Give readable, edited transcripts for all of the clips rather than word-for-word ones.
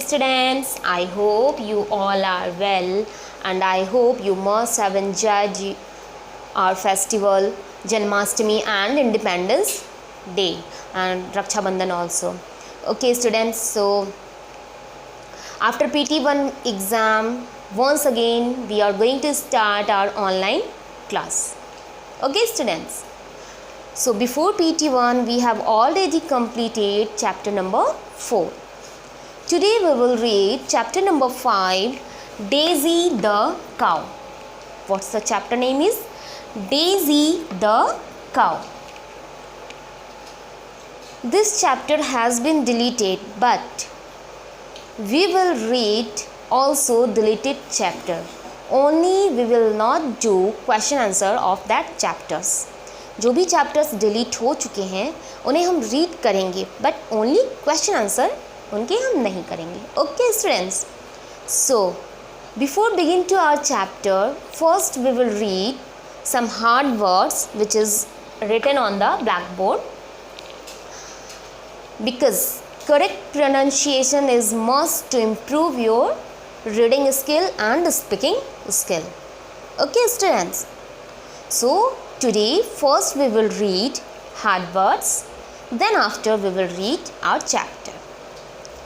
students, I hope you all are well and I hope you must have enjoyed our festival Janmashtami and Independence Day and Raksha Bandhan also. Okay students, so after PT1 exam, once again we are going to start our online class. Okay students, so before PT1 we have already completed chapter number 4. Today we will read chapter number 5, Daisy the Cow. What's the chapter name is? Daisy the Cow. This chapter has been deleted, but we will read also deleted chapter. Only we will not do question answer of that chapters. जो भी chapters delete हो चुके हैं उन्हें हम read करेंगे, but only question answer उनके हम नहीं करेंगे. Okay students, so before begin to our chapter, first we will read some hard words which is written on the blackboard, because correct pronunciation is must to improve your reading skill and speaking skill. Okay students, so today first we will read hard words, then after we will read our chapter.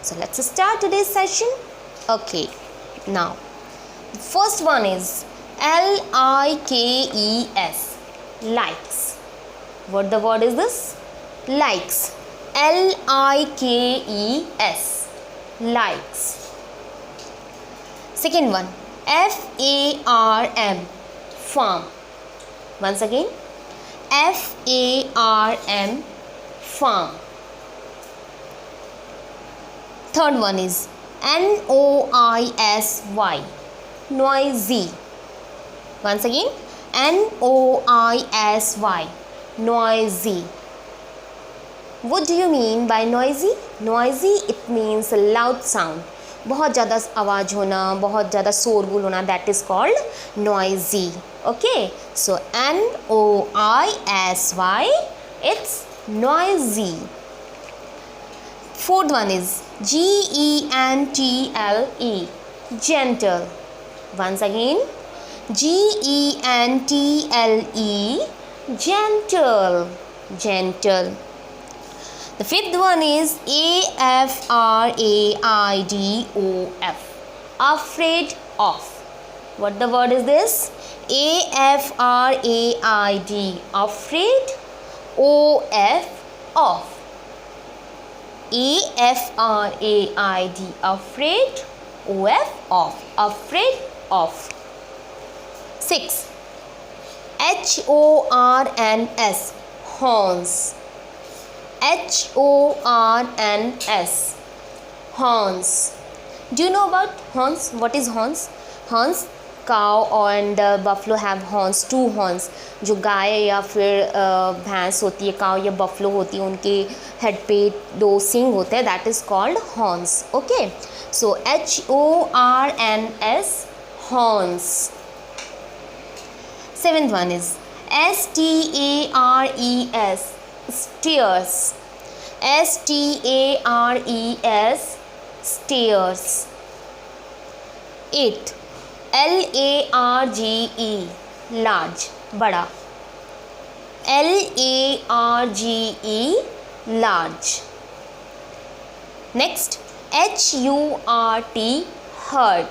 So let's start today's session. Okay, now the first one is Likes. Likes. What the word is this? Likes. Likes. Likes. Second one, farm. Farm. Once again, farm. Farm. Third one is noisy. Noisy. Once again, noisy. Noisy. What do you mean by noisy? Noisy, it means a loud sound. बहुत ज़्यादा आवाज़ होना, बहुत ज़्यादा शोरगुल होना, that is called noisy. Okay, so noisy, it's noisy. Fourth one is gentle. Gentle. Once again, gentle. Gentle. Gentle. The fifth one is afraid. Afraid of. What the word is this? afraid. Afraid. of. Of. afraid. Afraid. of. Afraid of. 6. horns. Horns. horns. Horns. Do you know about horns? What is horns? Horns, cow and buffalo have horns, 2 horns. जो गाय या फिर भैंस होती है, काव या buffalo होती है, उनके हेड पे 2 सिंग होते हैं, that is called horns. Okay, so horns, horns. 7th one is stairs. Stairs. stairs. Stairs. 8. large. Large. बड़ा. large. Large. Next, hurt. Hurt.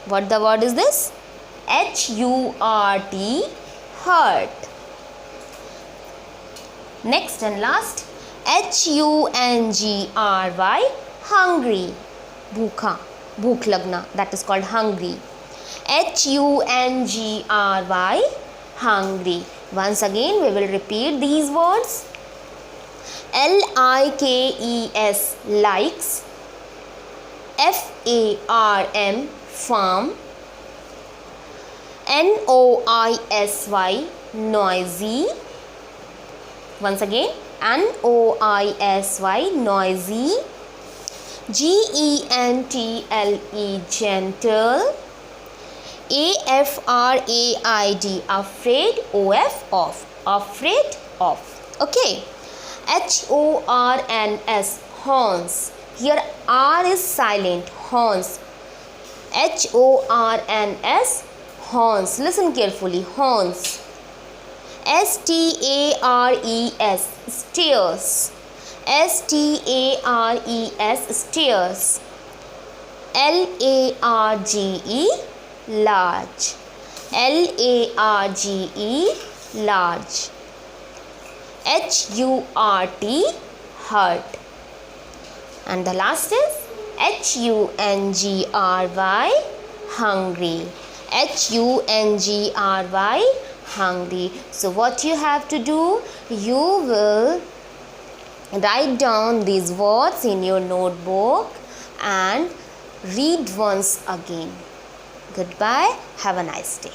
What the word is this? hurt. Hurt. Next and last, hungry. Hungry. भूखा, भूख लगना, that is called hungry. hungry. Hungry. Once again we will repeat these words. likes. Likes. farm. Farm. noisy. Noisy. Once again, noisy. Noisy. gentle. Gentle. afraid. Afraid. of. Afraid of. Okay. horns. Horns. Here R is silent. Horns. Horns. Horns. Listen carefully. Horns. Stares. Stairs. Stares. Stairs. Large. Large. Large. Large. Hurt. Hurt. And the last is hungry. Hungry. Hungry. Hungry. So what you have to do, you will write down these words in your notebook and read once again. Goodbye. Have a nice day.